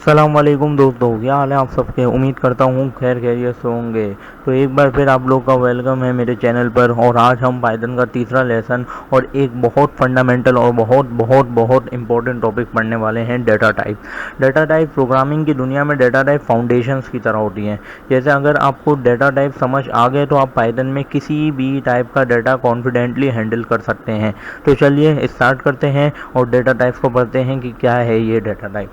अस्सलाम वालेकुम दोस्तों, क्या हाल है आप सबके। उम्मीद करता हूँ खैर खैरियत से होंगे। तो एक बार फिर आप लोग का वेलकम है मेरे चैनल पर। और आज हम पाइथन का तीसरा लेसन और एक बहुत फंडामेंटल और बहुत बहुत बहुत इंपॉर्टेंट टॉपिक पढ़ने वाले हैं, data type. Data type programming की दुनिया में डेटा टाइप फाउंडेशंस की तरह होती हैं। जैसे अगर आपको डेटा टाइप समझ आ गए तो आप पाइथन में किसी भी टाइप का डेटा कॉन्फिडेंटली हैंडल कर सकते हैं। तो चलिए स्टार्ट करते हैं और डेटा टाइप्स को पढ़ते हैं कि क्या है ये डेटा टाइप।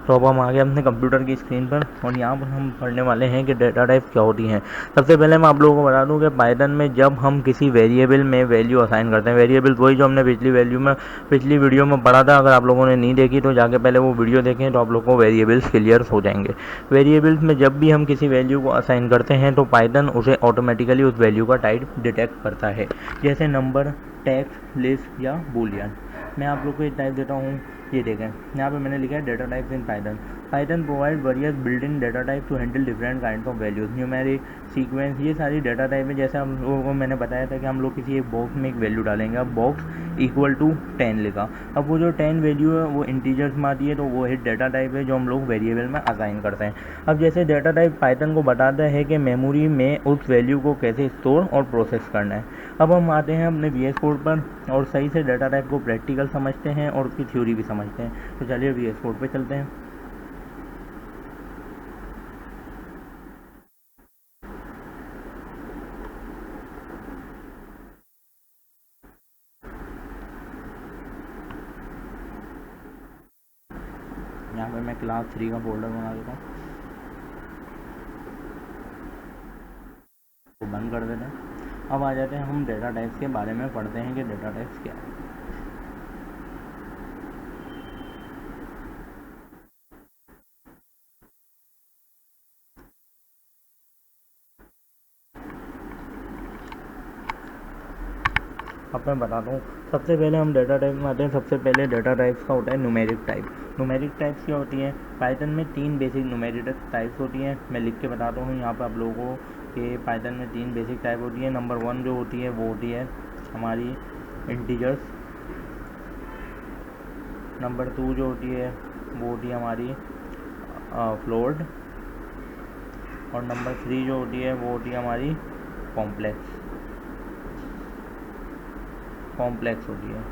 तो अब हम आ गए अपने कंप्यूटर की स्क्रीन पर और यहाँ पर हम पढ़ने वाले हैं कि डेटा टाइप क्या होती हैं। सबसे पहले मैं आप लोगों को बता दूं कि पाइथन में जब हम किसी वेरिएबल में वैल्यू असाइन करते हैं, वेरिएबल वही जो हमने पिछली वीडियो में पढ़ा था। अगर आप लोगों ने नहीं देखी तो जाके पहले वो वीडियो देखें, तो आप लोगों को वेरिएबल्स क्लियर हो जाएंगे। वेरिएबल्स में जब भी हम किसी वैल्यू को असाइन करते हैं तो पाइथन उसे ऑटोमेटिकली उस वैल्यू का टाइप डिटेक्ट करता है, जैसे नंबर, टेक्स्ट, लिस्ट या बूलियन। मैं आप लोग को एक टाइप देता हूँ, ये देखें यहाँ पे मैंने लिखा है data types in Python. Python provide various built in data type two handle different kind of values, numeric, sequence, ये सारी डेटा टाइप है। जैसे हम लोगों को मैंने बताया था कि हम लोग किसी एक बॉक्स में एक वैल्यू डालेंगे। अब बॉक्स इक्वल टू 10 लिखा, अब वो जो 10 वैल्यू है वो इंटीजर्स में आती है, तो वो एक डेटा टाइप है जो हम लोग वेरिएबल में असाइन करते हैं। अब जैसे डेटा टाइप पाइथन को बताता है कि मेमोरी में उस वैल्यू को कैसे स्टोर और प्रोसेस करना है। अब हम आते हैं अपने वी एस कोड पर और सही से डेटा टाइप को प्रैक्टिकल समझते हैं और उसकी थ्योरी भी समझते हैं। तो चलिए वी एस कोड पे चलते हैं। यहाँ पे मैं क्लास 3 का फोल्डर बना देता हूँ, तो बंद कर देते हैं। अब आ जाते हैं हम डेटा टाइप्स के बारे में पढ़ते हैं कि डेटा टाइप्स क्या है। अब मैं बताता हूँ। सबसे पहले हम डेटा टाइप में आते हैं। सबसे पहले डेटा टाइप्स का होता है न्यूमेरिक टाइप। न्यूमेरिक टाइप्स क्या होती हैं? पाइथन में 3 बेसिक न्यूमेरिक टाइप्स होती हैं। मैं लिख के बताता हूँ यहाँ पर आप लोगों को कि पाइथन में 3 बेसिक टाइप होती है। नंबर 1 जो होती है वो होती है हमारी इंटीजर्स। नंबर 2 जो होती है वो होती है हमारी फ्लोट। और नंबर 3 जो होती है वो होती है हमारी कॉम्प्लेक्स कॉम्प्लेक्स होती है।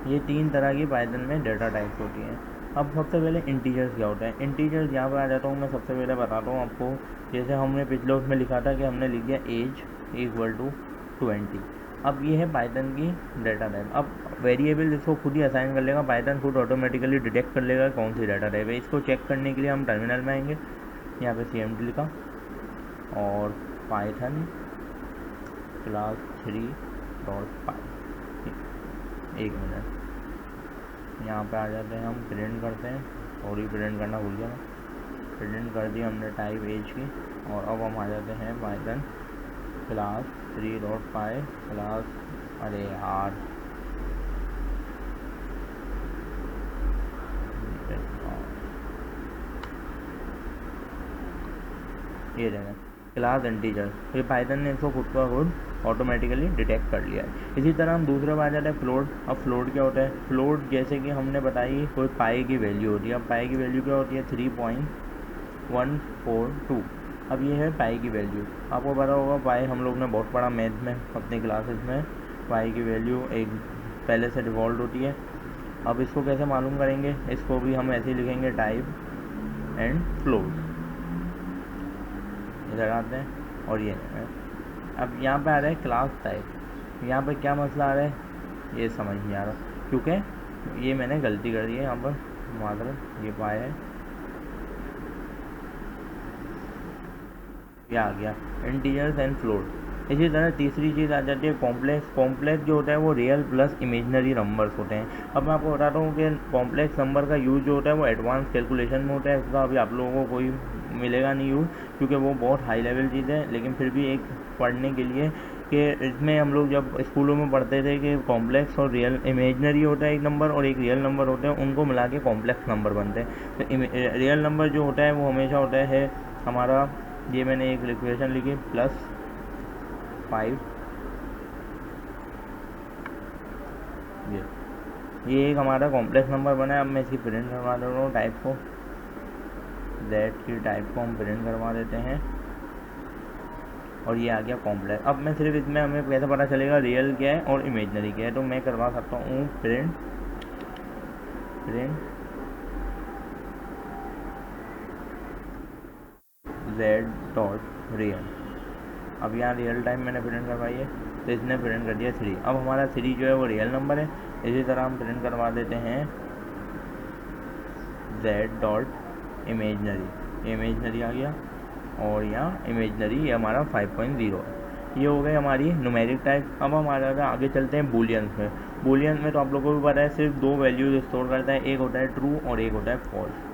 ये 3 तरह की पाइथन में डेटा टाइप्स होती हैं। अब सबसे पहले इंटीजर्स क्या होता है? इंटीजर्स यहाँ पर आ जाता हूँ मैं। सबसे पहले बताता हूँ आपको, जैसे हमने पिछले उसमें लिखा था कि हमने लिख दिया एज इक्वल टू 20। अब ये है पाइथन की डेटा टाइप। अब वेरिएबल इसको खुद ही असाइन कर लेगा, पाइथन खुद ऑटोमेटिकली डिटेक्ट कर लेगा कौन सी डेटा टाइप है। इसको चेक करने के लिए हम टर्मिनल में आएंगे, यहाँ पे CMD लिखा और पाइथन क्लास 3.py। एक मिनट, यहाँ पे आ जाते हैं, हम प्रिंट करते हैं। सॉरी, प्रिंट करना भूल गया मैं। प्रिंट कर दी हमने टाइप एज की। और अब हम आ जाते हैं पाइथन क्लास 3.py क्लास, अरे यार ये देखें क्लास इंटीजर। ये पाइथन ने इसको खुद का खुद ऑटोमेटिकली डिटेक्ट कर लिया है। इसी तरह हम दूसरे बार जाते हैं फ्लोट। अब फ्लोट क्या होता है? फ्लोट जैसे कि हमने बताई कोई पाई की वैल्यू होती है। अब पाई की वैल्यू क्या होती है? 3.142। अब ये है पाई की वैल्यू। आपको पता होगा पाई हम लोग ने बहुत पढ़ा मैथ में अपनी क्लासेस में। पाई की वैल्यू एक पहले से डिफ़ॉल्ट होती है। अब इसको कैसे मालूम करेंगे? इसको भी हम ऐसे ही लिखेंगे, टाइप एंड फ्लोट। इधर आते हैं और ये अब यहाँ पे आ रहा है क्लास टाइप। यहाँ पे क्या मसला आ रहा है ये समझ नहीं आ रहा, क्योंकि ये मैंने गलती कर दी है यहाँ पर। मात्र ये पाया है, ये आ गया इंटीजर्स एंड फ्लोट। इसी तरह तीसरी चीज़ आ जाती है कॉम्प्लेक्स। कॉम्प्लेक्स जो होता है वो रियल प्लस इमेजनरी नंबर्स होते हैं। अब मैं आपको बताता हूँ कि कॉम्प्लेक्स नंबर का यूज़ जो होता है वो एडवांस कैलकुलेशन में होता है। उसका अभी आप लोगों को कोई मिलेगा नहीं यूज़, क्योंकि वो बहुत हाई लेवल चीज़ है। लेकिन फिर भी एक पढ़ने के लिए कि इसमें हम लोग जब स्कूलों में पढ़ते थे कि कॉम्प्लेक्स और रियल, इमेजनरी होता है एक नंबर और एक रियल नंबर होता है, उनको मिला के कॉम्प्लेक्स नंबर बनते हैं। तो रियल नंबर जो होता है वो हमेशा होता है हमारा, ये मैंने एक इक्वेशन लिखी, +5 ये ये एक हमारा कॉम्प्लेक्स नंबर बना है। अब मैं इसकी प्रिंट करवा दे रहा हूँ टाइप को, z की टाइप को हम प्रिंट करवा देते हैं और ये आ गया कॉम्प्लेक्स। अब मैं सिर्फ इसमें हमें कैसे पता चलेगा रियल क्या है और इमेजनरी क्या है, तो मैं करवा सकता हूँ प्रिंट z डॉट रियल। अब यहाँ रियल टाइम मैंने प्रिंट करवाई है तो इसने प्रिंट कर दिया 3। अब हमारा 3 जो है वो रियल नंबर है। इसी तरह हम प्रिंट करवा देते हैं z डॉट इमेजनरी, इमेजनरी आ गया और यहाँ इमेजनरी ये हमारा 5.0 है। ये हो गई हमारी न्यूमेरिक टाइप। अब हम आगे चलते हैं बूलियंस में। बूलियंस में तो आप लोगों को भी पता है सिर्फ 2 वैल्यूज स्टोर करता है, एक होता है ट्रू और एक होता है फॉल्स।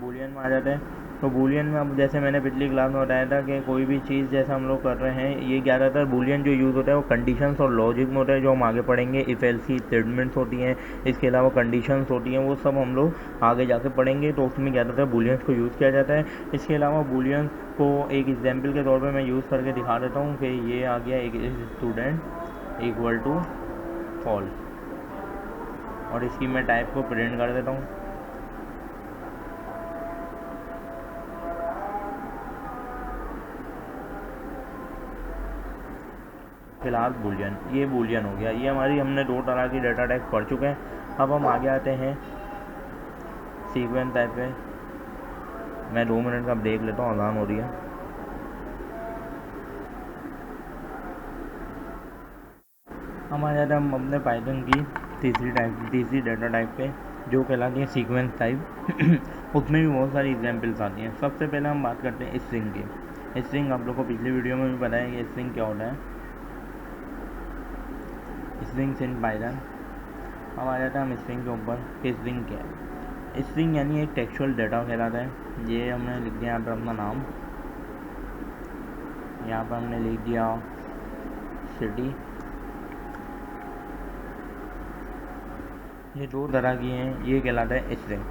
बूलियन में आ जाते हैं। तो बूलियन में अब जैसे मैंने पिछली क्लास में बताया था कि कोई भी चीज़ जैसे हम लोग कर रहे हैं, ये ज़्यादातर बूलियन जो यूज़ होता है वो कंडीशंस और लॉजिक में होता है, जो हम आगे पढ़ेंगे। इफ़ एल्स स्टेटमेंट्स होती हैं, इसके अलावा कंडीशंस होती हैं, वो सब हम लोग आगे जाके पढ़ेंगे। तो उसमें ज़्यादातर बूलियंस को यूज़ किया जाता है। इसके अलावा बूलियंस को एक एग्जाम्पल के तौर पर मैं यूज़ करके दिखा देता हूँ कि ये आ गया एक स्टूडेंट इक्वल टू फॉल्स और इसकी मैं टाइप को प्रिंट कर देता हूँ। फिलहाल बूलियन, ये बूलियन हो गया। ये हमारी हमने 2 तरह की डाटा टाइप पढ़ चुके हैं। अब हम आगे आते हैं सीक्वेंस टाइप पे। मैं 2 मिनट का ब्रेक लेता हूँ, अज़ान हो रही है। हम आ जाते हैं हम अपने पाइथन की तीसरी डाटा टाइप पे, जो कहलाती है सीक्वेंस टाइप। उसमें भी बहुत सारी एग्जांपल्स आती हैं। सबसे पहले हम बात करते हैं स्ट्रिंग की। स्ट्रिंग आप लोग को पिछली वीडियो में भी बताया कि स्ट्रिंग क्या होता है, स्ट्रिंग्स इन पाइथन। अब आ जाता है हम स्ट्रिंग के ऊपर कि स्ट्रिंग क्या है। स्ट्रिंग यानी एक टेक्सचुअल डाटा कहलाता है। ये हमने लिख दिया यहाँ पर अपना नाम, यहाँ पर हमने लिख दिया सिटी। ये 2 तरह की हैं, ये कहलाता है स्ट्रिंग।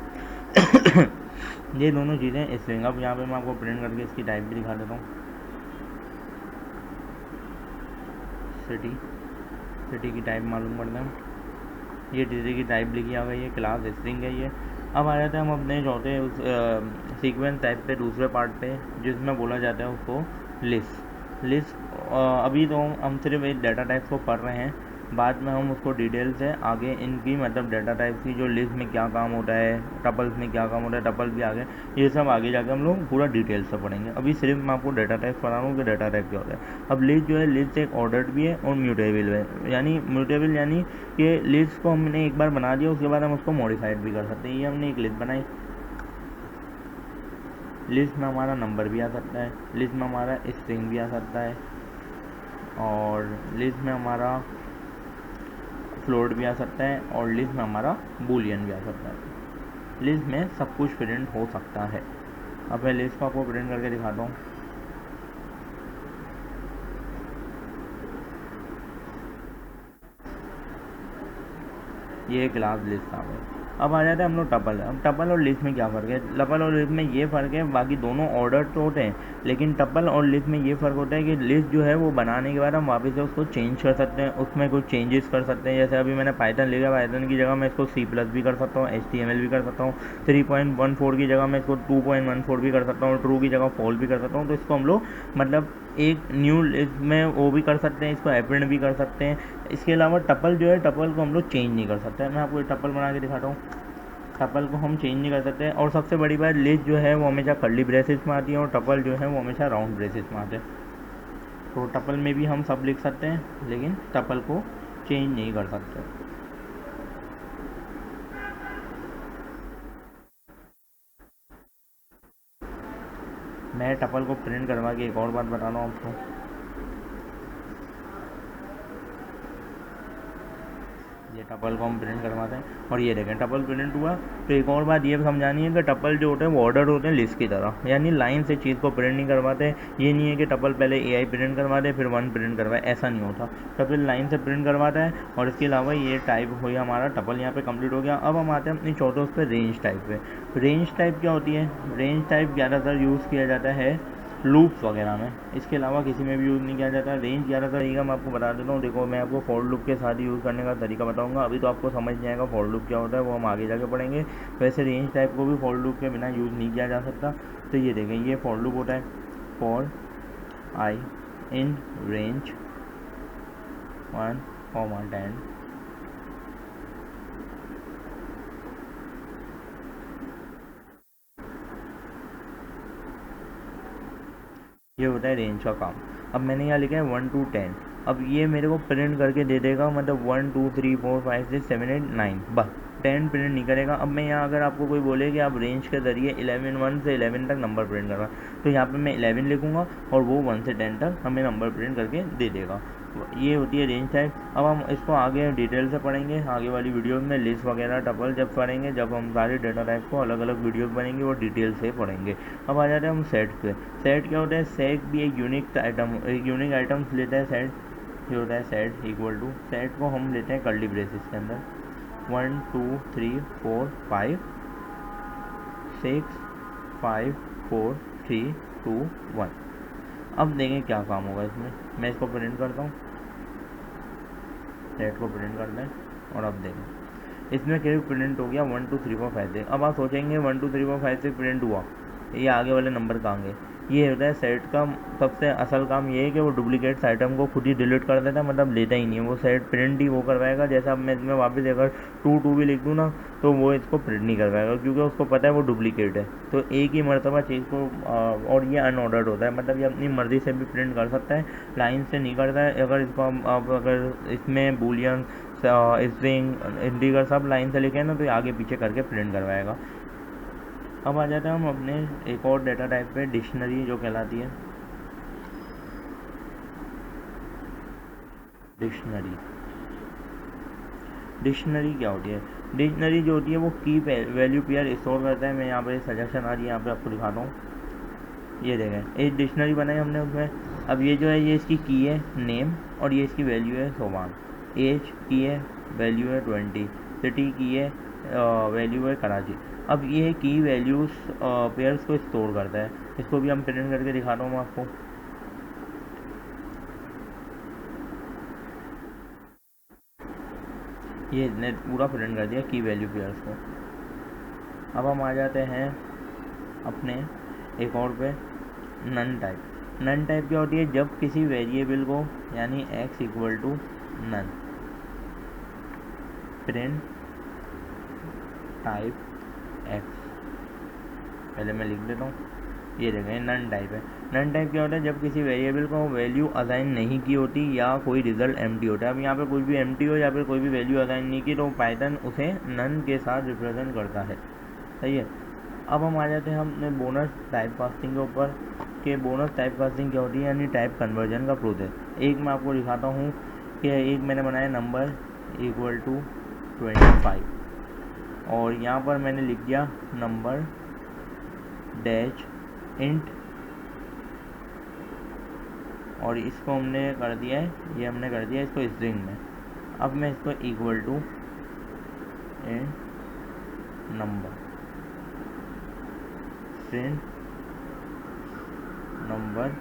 ये दोनों चीज़ें स्ट्रिंग। अब यहाँ पे मैं आपको प्रिंट करके इसकी टाइप भी दिखा देता हूँ। सिटी की टाइप मालूम करते हैं। ये सिटी की टाइप लिखी आ गई है, क्लास स्ट्रिंग है ये। अब आ जाते हैं हम अपने चौथे उस सीक्वेंस टाइप पे, दूसरे पार्ट पे, जिसमें बोला जाता है उसको लिस्ट। अभी तो हम सिर्फ एक डाटा टाइप को पढ़ रहे हैं, बाद में हम उसको डिटेल से आगे इनकी मतलब डाटा टाइप की जो लिस्ट में क्या काम होता है, टपल्स में क्या काम होता है, टपल भी आगे, ये सब आगे जाके हम लोग पूरा डिटेल से पढ़ेंगे। अभी सिर्फ मैं आपको डाटा टाइप पढ़ा रहा हूँ कि डाटा टाइप क्या होता है। अब लिस्ट जो है, लिस्ट एक ऑर्डर्ड भी है और म्यूटेबल है। यानी म्यूटेबल यानी कि लिस्ट को हमने एक बार बना दिया, उसके बाद हम उसको मॉडिफाइड भी कर सकते हैं। ये हमने एक लिस्ट बनाई, लिस्ट में हमारा नंबर भी आ सकता है, लिस्ट में हमारा स्ट्रिंग भी आ सकता है और लिस्ट में हमारा फ्लोट भी आ सकता है और लिस्ट में हमारा बूलियन भी आ सकता है। लिस्ट में सब कुछ प्रिंट हो सकता है। अब मैं लिस्ट को आपको प्रिंट करके दिखाता हूँ। ये क्लास लिस्ट आ गई। अब आ जाता है हम लोग टपल। अब टपल और लिस्ट में क्या फ़र्क है? टपल और लिस्ट में ये फ़र्क है, बाकी दोनों ऑर्डर तो होते हैं, लेकिन टपल और लिस्ट में ये फ़र्क होता है कि लिस्ट जो है वो बनाने के बाद हम वापस से उसको चेंज कर सकते हैं, उसमें कुछ चेंजेस कर सकते हैं। जैसे अभी मैंने पाइथन लिखा, पाइथन की जगह मैं इसको C+ भी कर सकता हूँ, HTML भी कर सकता हूँ, 3.14 की जगह मैं इसको 2.14 भी कर सकता हूँ, ट्रू की जगह फॉल्स भी कर सकता हूँ। तो इसको हम लोग मतलब एक न्यू लिस्ट में वो भी कर सकते हैं, इसको अप्रिंट भी कर सकते हैं। इसके अलावा टपल जो है, टपल को हम लोग चेंज नहीं कर सकते। मैं आपको टपल बना के दिखाता हूँ। टपल को हम चेंज नहीं कर सकते। और सबसे बड़ी बात, लिस्ट जो है वो हमेशा कर्ली ब्रेसेस में आती है और टपल जो है वो हमेशा राउंड ब्रेसेस में आते हैं। तो टपल में भी हम सब लिख सकते हैं, लेकिन टपल को चेंज नहीं कर सकते। मैं टपल को प्रिंट करवा के एक और बात बता रहा हूँ आपको। ये टपल को हम प्रिंट करवाते हैं और ये देखें टपल प्रिंट हुआ। तो एक और बात ये समझानी है कि टपल जो होते हैं वो ऑर्डर होते हैं लिस्ट की तरह, यानी लाइन से चीज़ को प्रिंट नहीं करवाते। ये नहीं है कि टपल पहले AI प्रिंट करवा दे फिर 1 प्रिंट करवाए, ऐसा नहीं होता। टपल लाइन से प्रिंट करवाता है। और इसके अलावा ये टाइप हो गया हमारा, टपल यहाँ पे कंप्लीट हो गया। अब हम आते हैं अपनी चौथे उस पर रेंज टाइप पे। रेंज टाइप क्या होती है? रेंज टाइप ज़्यादातर यूज़ किया जाता है लूप्स वगैरह में, इसके अलावा किसी में भी यूज़ नहीं किया जाता। रेंज ज़्यादातर तरीका मैं आपको बता देता हूँ। देखो, मैं आपको फॉर लूप के साथ यूज़ करने का तरीका बताऊँगा। अभी तो आपको समझ नहीं आएगा फॉर लूप क्या होता है, वो हम आगे जाके पढ़ेंगे। वैसे रेंज टाइप को भी फॉर लूप के बिना यूज़ नहीं किया जा सकता। तो ये देखें, ये फॉर लूप होता है। फॉर आई इन रेंज 1, 10, ये होता है रेंज का काम। अब मैंने यहाँ लिखा है 1 to 10। अब ये मेरे को प्रिंट करके दे देगा, मतलब 1 2 3 4 5 6 7 8 9, बस 10 प्रिंट नहीं करेगा। अब मैं यहाँ अगर आपको कोई बोले कि आप रेंज के ज़रिए 11 1 से 11 तक नंबर प्रिंट करवा, तो यहाँ पे मैं 11 लिखूँगा और वो 1 से 10 तक हमें नंबर प्रिंट करके दे देगा। ये होती है रेंज टाइप। अब हम इसको आगे डिटेल से पढ़ेंगे आगे वाली वीडियोस में। लिस्ट वगैरह टपल जब पढ़ेंगे, जब हम सारे डेटा टाइप को अलग अलग वीडियोस बनेंगे वो डिटेल से पढ़ेंगे। अब आ जाते हैं हम सेट पे। सेट क्या होता है? सेट भी एक यूनिक आइटम्स लेता है। सेट जो होता है, सेट इक्वल टू, सेट को हम लेते हैं कर्ली ब्रेसेस के अंदर 1 2 3 4 5 6 5 4 3 2 1। अब देखें क्या काम होगा इसमें। मैं इसको प्रिंट करता हूँ, सेट को प्रिंट करते हैं और अब देखें इसमें क्या प्रिंट हो गया 1 2 3 4 5 6। अब आप सोचेंगे 1 2 3 4 5 6 प्रिंट हुआ, ये आगे वाले नंबर कहाँ गए? ये होता है सेट का सबसे असल काम। ये है कि वो डुप्लीकेट्स आइटम को खुद ही डिलीट कर देता है, मतलब लेता ही नहीं है वो। सेट प्रिंट ही वो करवाएगा। जैसा अब मैं इसमें वापस अगर 2 2 भी लिख दूँ ना, तो वो इसको प्रिंट नहीं करवाएगा, क्योंकि उसको पता है वो डुप्लीकेट है। तो एक ही मरतबा चीज़ को और ये अनऑर्डर्ड होता है, मतलब ये अपनी मर्ज़ी से भी प्रिंट कर सकता है, लाइन से नहीं करता है। अगर इसको आप अगर इसमें बूलियन स्ट्रिंग इंटीजर सब लाइन से लिखे ना, तो ये आगे पीछे करके प्रिंट करवाएगा। अब आ जाते हैं हम अपने एक और डेटा टाइप पे, डिक्शनरी जो कहलाती है। डिक्शनरी क्या होती है? डिक्शनरी जो होती है वो की वैल्यू पेयर स्टोर करता है। मैं यहाँ पे सजेशन आ रही है, यहाँ पे आपको दिखाता हूँ। ये देखें, एक डिक्शनरी बनाई हमने उसमें। अब ये जो है, ये इसकी की है नेम, और ये इसकी वैल्यू है सोमान। एज की है, वैल्यू है 20। सिटी की है, वैल्यू है कराची। अब ये की वैल्यूज़ पेयर्स को स्टोर करता है। इसको भी हम प्रिंट करके दिखा रहा हूँ मैं आपको। ये इसने पूरा प्रिंट कर दिया की वैल्यू पेयर्स को। अब हम आ जाते हैं अपने एक और पे, नन टाइप। नन टाइप क्या होती है? जब किसी वेरिएबल को, यानी x equal to none, print type x, पहले मैं लिख देता हूँ। ये देखें, नन टाइप है। नन टाइप क्या होता है? जब किसी वेरिएबल को वैल्यू असाइन नहीं की होती या कोई रिजल्ट एम्प्टी होता है। अब यहाँ पे कुछ भी एम्प्टी हो या फिर कोई भी वैल्यू असाइन नहीं की, तो पाइथन उसे नन के साथ रिप्रेजेंट करता है। सही है। अब हम आ जाते हैं अपने बोनस टाइप कास्टिंग के ऊपर, कि बोनस टाइप कास्टिंग क्या होती है, यानी टाइप कन्वर्जन का प्रोसेस। एक मैं आपको दिखाता हूँ कि एक मैंने बनाया नंबर इक्वल टू 25, और यहाँ पर मैंने लिख दिया नंबर डैश इंट, और इसको हमने कर दिया है, ये हमने कर दिया इसको स्ट्रिंग में। अब मैं इसको equal to int number, print number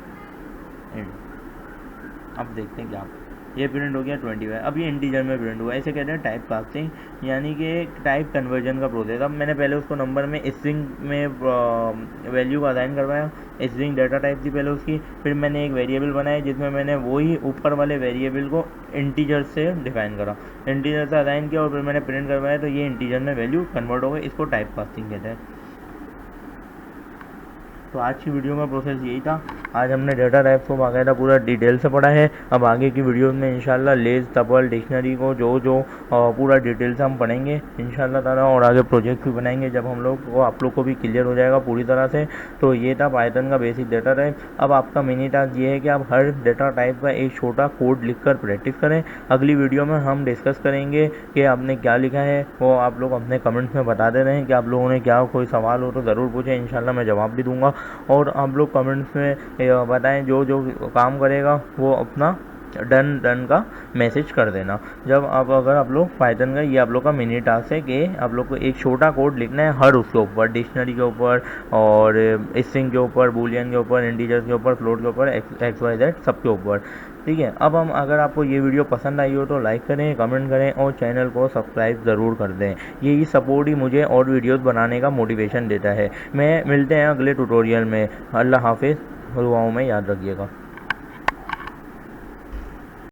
int. अब देखते हैं क्या, ये प्रिंट हो गया 25। अब ये इंटीजर में प्रिंट हुआ है। इसे कहते हैं टाइप कास्टिंग, यानी कि टाइप कन्वर्जन का प्रोसेस। अब मैंने पहले उसको नंबर में स्ट्रिंग में वैल्यू का असाइन करवाया, स्ट्रिंग डाटा टाइप थी पहले उसकी। फिर मैंने एक वेरिएबल बनाया जिसमें मैंने वही ऊपर वाले वेरिएबल को इंटीजर से डिफाइन करा, इंटीजर से असाइन किया, और फिर मैंने प्रिंट करवाया, तो ये इंटीजर में वैल्यू कन्वर्ट हो गई। इसको टाइप कास्टिंग कहते हैं। तो आज की वीडियो का प्रोसेस यही था। आज हमने डेटा टाइप को बाकायदा पूरा डिटेल से पढ़ा है। अब आगे की वीडियोस में इंशाल्लाह लेस, टपल, डिक्शनरी को जो पूरा डिटेल से हम पढ़ेंगे इंशाल्लाह ताला, और आगे प्रोजेक्ट भी बनाएंगे जब हम लोग को, आप लोग को भी क्लियर हो जाएगा पूरी तरह से। तो ये था पाइथन का बेसिक डेटा टाइप। अब आपका मिनी टास्क ये है कि आप हर डेटा टाइप का एक छोटा कोड लिखकर प्रैक्टिस करें। अगली वीडियो में हम डिस्कस करेंगे कि आपने क्या लिखा है, वो आप लोग अपने कमेंट्स में बता दे रहे हैं कि आप लोगों ने क्या, कोई सवाल हो तो ज़रूर पूछें, इंशाल्लाह मैं जवाब भी दूंगा। और आप लोग कमेंट्स में बताएं जो जो काम करेगा वो अपना डन डन का मैसेज कर देना। जब आप अगर आप लोग पाइथन का ये आप लोग का मिनी टास्क है कि आप लोग को एक छोटा कोड लिखना है हर उसके ऊपर, डिक्शनरी के ऊपर और स्ट्रिंग के ऊपर, बूलियन के ऊपर, इंटीजर्स के ऊपर, फ्लोट के ऊपर, एक्स वाई जेड सबके ऊपर। ठीक है, अब हम अगर आपको ये वीडियो पसंद आई हो तो लाइक करें, कमेंट करें और चैनल को सब्सक्राइब ज़रूर कर दें। यही सपोर्ट ही मुझे और वीडियोस बनाने का मोटिवेशन देता है। मैं मिलते हैं अगले ट्यूटोरियल में। अल्लाह हाफिज़, दुआओं में याद रखिएगा।